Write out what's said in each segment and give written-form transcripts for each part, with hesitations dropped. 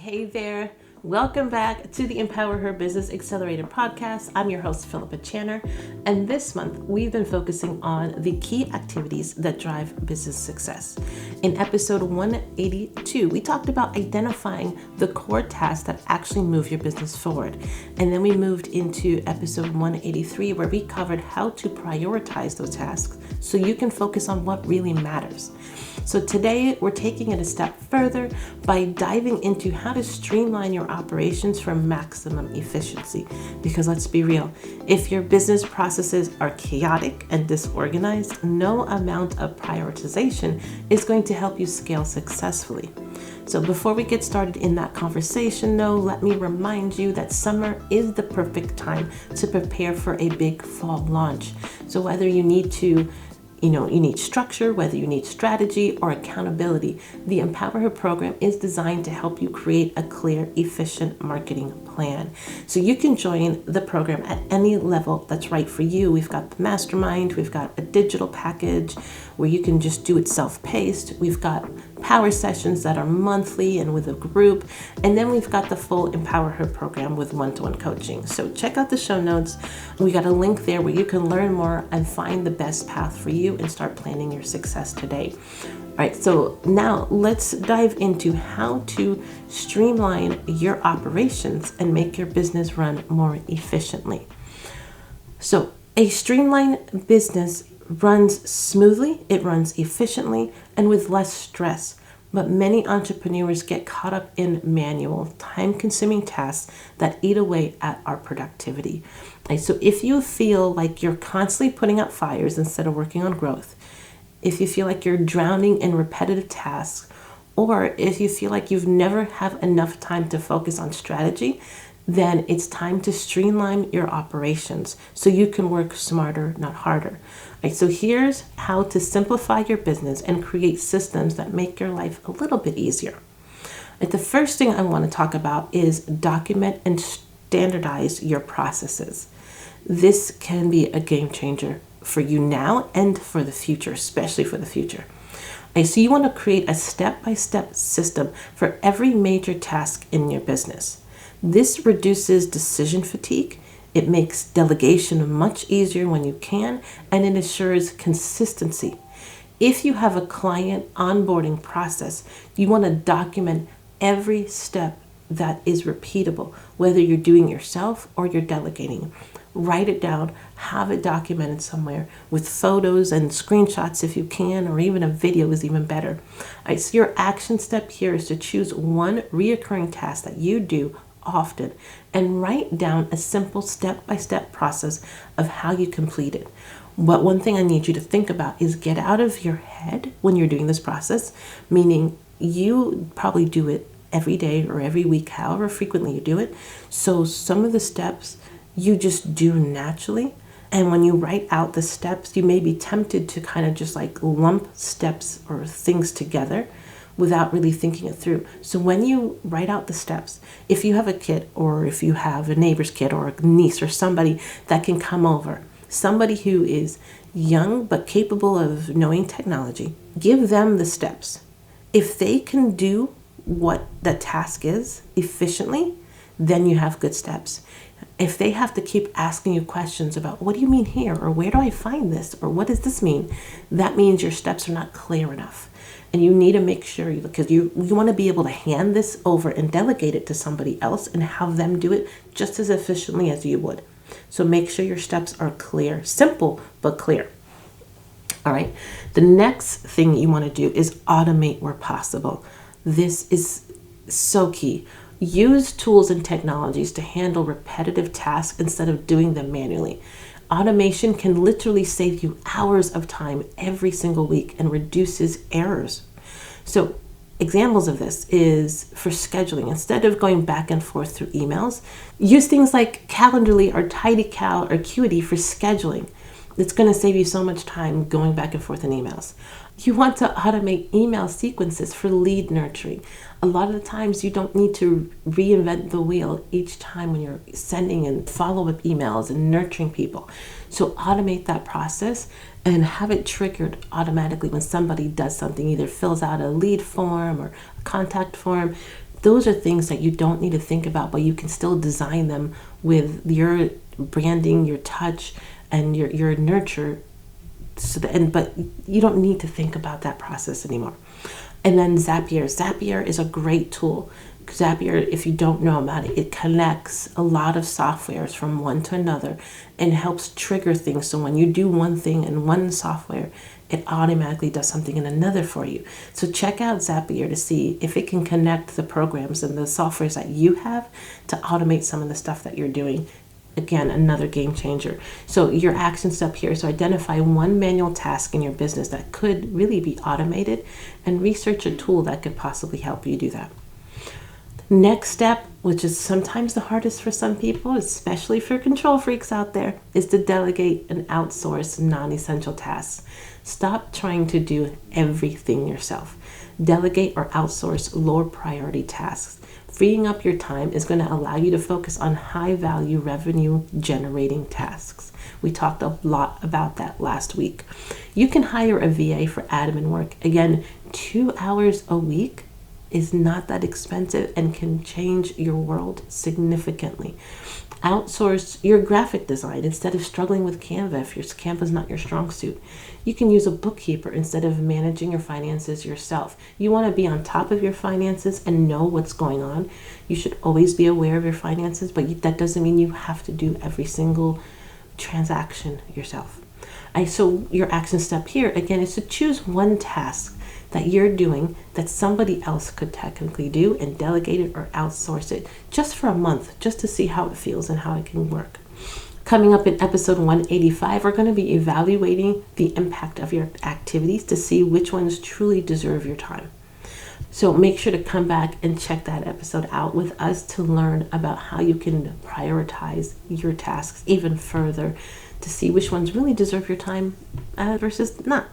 Hey there. Welcome back to the Empower Her Business Accelerator podcast. I'm your host, Philippa Channer, and this month we've been focusing on the key activities that drive business success. In episode 182, we talked about identifying the core tasks that actually move your business forward. And then we moved into episode 183, where we covered how to prioritize those tasks so you can focus on what really matters. So today we're taking it a step further by diving into how to streamline your operations for maximum efficiency. Because let's be real, if your business processes are chaotic and disorganized, no amount of prioritization is going to help you scale successfully. So before we get started in that conversation, let me remind you that summer is the perfect time to prepare for a big fall launch. So whether you need structure, whether you need strategy or accountability, the Empower Her program is designed to help you create a clear, efficient marketing plan. So you can join the program at any level that's right for you. We've got the mastermind, we've got a digital package where you can just do it self-paced. We've got power sessions that are monthly and with a group. And then we've got the full Empower Her program with one-to-one coaching. So check out the show notes. We got a link there where you can learn more and find the best path for you and start planning your success today. All right, so now let's dive into how to streamline your operations and make your business run more efficiently. So a streamlined business runs smoothly, it runs efficiently, and with less stress. But many entrepreneurs get caught up in manual, time-consuming tasks that eat away at our productivity. And so if you feel like you're constantly putting out fires instead of working on growth, if you feel like you're drowning in repetitive tasks, or if you feel like you've never have enough time to focus on strategy, then it's time to streamline your operations so you can work smarter, not harder. Right, so here's how to simplify your business and create systems that make your life a little bit easier. The first thing I want to talk about is document and standardize your processes. This can be a game changer for you now and for the future, especially for the future. So you want to create a step-by-step system for every major task in your business. This reduces decision fatigue. It makes delegation much easier when you can, and it ensures consistency. If you have a client onboarding process, you want to document every step that is repeatable, whether you're doing it yourself or you're delegating. Write it down, have it documented somewhere with photos and screenshots if you can, or even a video is even better. All right, so your action step here is to choose one reoccurring task that you do often and write down a simple step-by-step process of how you complete it. But one thing I need you to think about is get out of your head when you're doing this process, meaning you probably do it every day or every week, however frequently you do it. So some of the steps you just do naturally. And when you write out the steps, you may be tempted to kind of just like lump steps or things together without really thinking it through. So when you write out the steps, if you have a kid or if you have a neighbor's kid or a niece or somebody that can come over, somebody who is young but capable of knowing technology, give them the steps. If they can do what the task is efficiently, then you have good steps. If they have to keep asking you questions about what do you mean here, or where do I find this, or what does this mean, that means your steps are not clear enough. And you need to make sure, because you want to be able to hand this over and delegate it to somebody else and have them do it just as efficiently as you would. So make sure your steps are clear, simple, but clear. All right. The next thing you want to do is automate where possible. This is so key. Use tools and technologies to handle repetitive tasks instead of doing them manually. Automation can literally save you hours of time every single week and reduces errors. So examples of this is for scheduling. Instead of going back and forth through emails, use things like Calendly or TidyCal or Acuity for scheduling. It's going to save you so much time going back and forth in emails. You want to automate email sequences for lead nurturing. A lot of the times you don't need to reinvent the wheel each time when you're sending and follow-up emails and nurturing people. So automate that process and have it triggered automatically when somebody does something, either fills out a lead form or a contact form. Those are things that you don't need to think about, but you can still design them with your branding, your touch, and your nurture. But you don't need to think about that process anymore. And then Zapier. Zapier is a great tool. Zapier, if you don't know about it, it connects a lot of softwares from one to another and helps trigger things. So when you do one thing in one software, it automatically does something in another for you. So check out Zapier to see if it can connect the programs and the softwares that you have to automate some of the stuff that you're doing. Again, another game changer. So your action step here is to identify one manual task in your business that could really be automated and research a tool that could possibly help you do that. Next step, which is sometimes the hardest for some people, especially for control freaks out there, is to delegate and outsource non-essential tasks. Stop trying to do everything yourself. Delegate or outsource lower priority tasks. Freeing up your time is going to allow you to focus on high value revenue generating tasks. We talked a lot about that last week. You can hire a VA for admin work. Again, 2 hours a week is not that expensive and can change your world significantly. Outsource your graphic design instead of struggling with Canva if your Canva's not your strong suit. You can use a bookkeeper instead of managing your finances yourself. You want to be on top of your finances and know what's going on. You should always be aware of your finances, but that doesn't mean you have to do every single transaction yourself. So your action step here, again, is to choose one task that you're doing that somebody else could technically do and delegate it or outsource it just for a month, just to see how it feels and how it can work. Coming up in episode 185, we're going to be evaluating the impact of your activities to see which ones truly deserve your time. So make sure to come back and check that episode out with us to learn about how you can prioritize your tasks even further to see which ones really deserve your time versus not.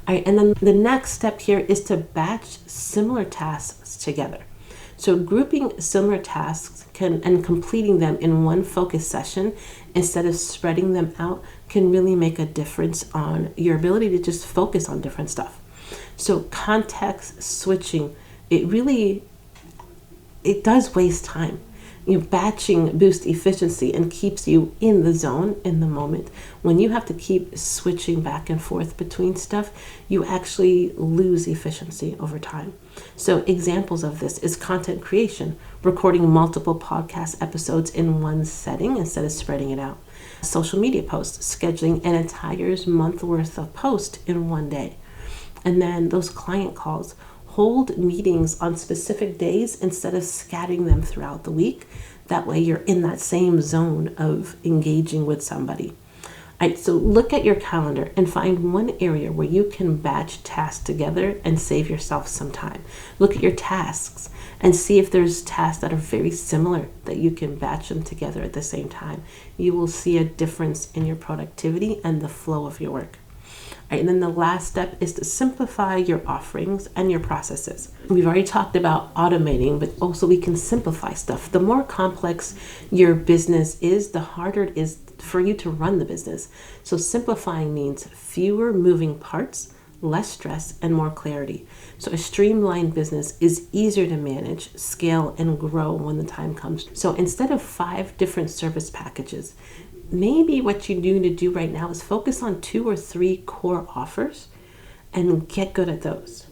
All right, and then the next step here is to batch similar tasks together. So grouping similar tasks and completing them in one focused session instead of spreading them out can really make a difference on your ability to just focus on different stuff. So context switching, it does waste time. Batching boosts efficiency and keeps you in the zone, in the moment. When you have to keep switching back and forth between stuff, you actually lose efficiency over time. So examples of this is content creation, recording multiple podcast episodes in one setting instead of spreading it out. Social media posts, scheduling an entire month worth of posts in one day. And then those client calls, hold meetings on specific days instead of scattering them throughout the week. That way you're in that same zone of engaging with somebody. All right, so look at your calendar and find one area where you can batch tasks together and save yourself some time. Look at your tasks and see if there's tasks that are very similar that you can batch them together at the same time. You will see a difference in your productivity and the flow of your work. Right, and then the last step is to simplify your offerings and your processes. We've already talked about automating, but also we can simplify stuff. The more complex your business is, the harder it is for you to run the business. So simplifying means fewer moving parts, less stress, and more clarity. So a streamlined business is easier to manage, scale, and grow when the time comes. So instead of 5 different service packages, maybe what you need to do right now is focus on 2 or 3 core offers and get good at those.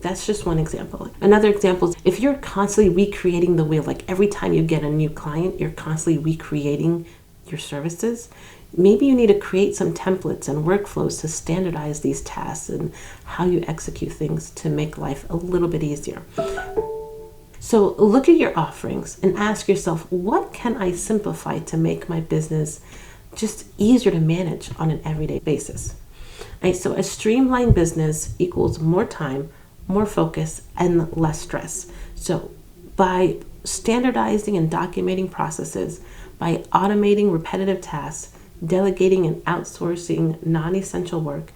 That's just one example. Another example is if you're constantly recreating the wheel, like every time you get a new client, you're constantly recreating your services. Maybe you need to create some templates and workflows to standardize these tasks and how you execute things to make life a little bit easier. So look at your offerings and ask yourself, what can I simplify to make my business just easier to manage on an everyday basis? Right, so a streamlined business equals more time, more focus, and less stress. So by standardizing and documenting processes, by automating repetitive tasks, delegating and outsourcing non-essential work,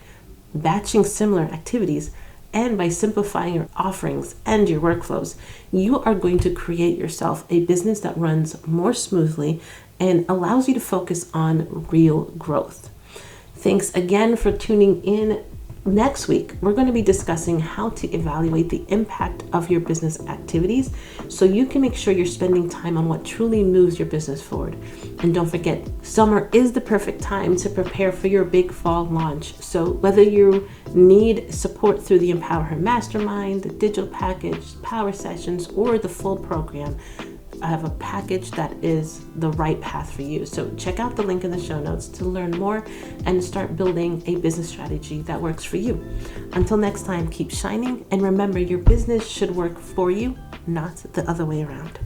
batching similar activities, and by simplifying your offerings and your workflows, you are going to create yourself a business that runs more smoothly and allows you to focus on real growth. Thanks again for tuning in Next week, we're going to be discussing how to evaluate the impact of your business activities so you can make sure you're spending time on what truly moves your business forward. And don't forget, summer is the perfect time to prepare for your big fall launch. So whether you need support through the Empower Her Mastermind, the digital package, power sessions, or the full program, I have a package that is the right path for you. So check out the link in the show notes to learn more and start building a business strategy that works for you. Until next time, keep shining, and remember, your business should work for you, not the other way around.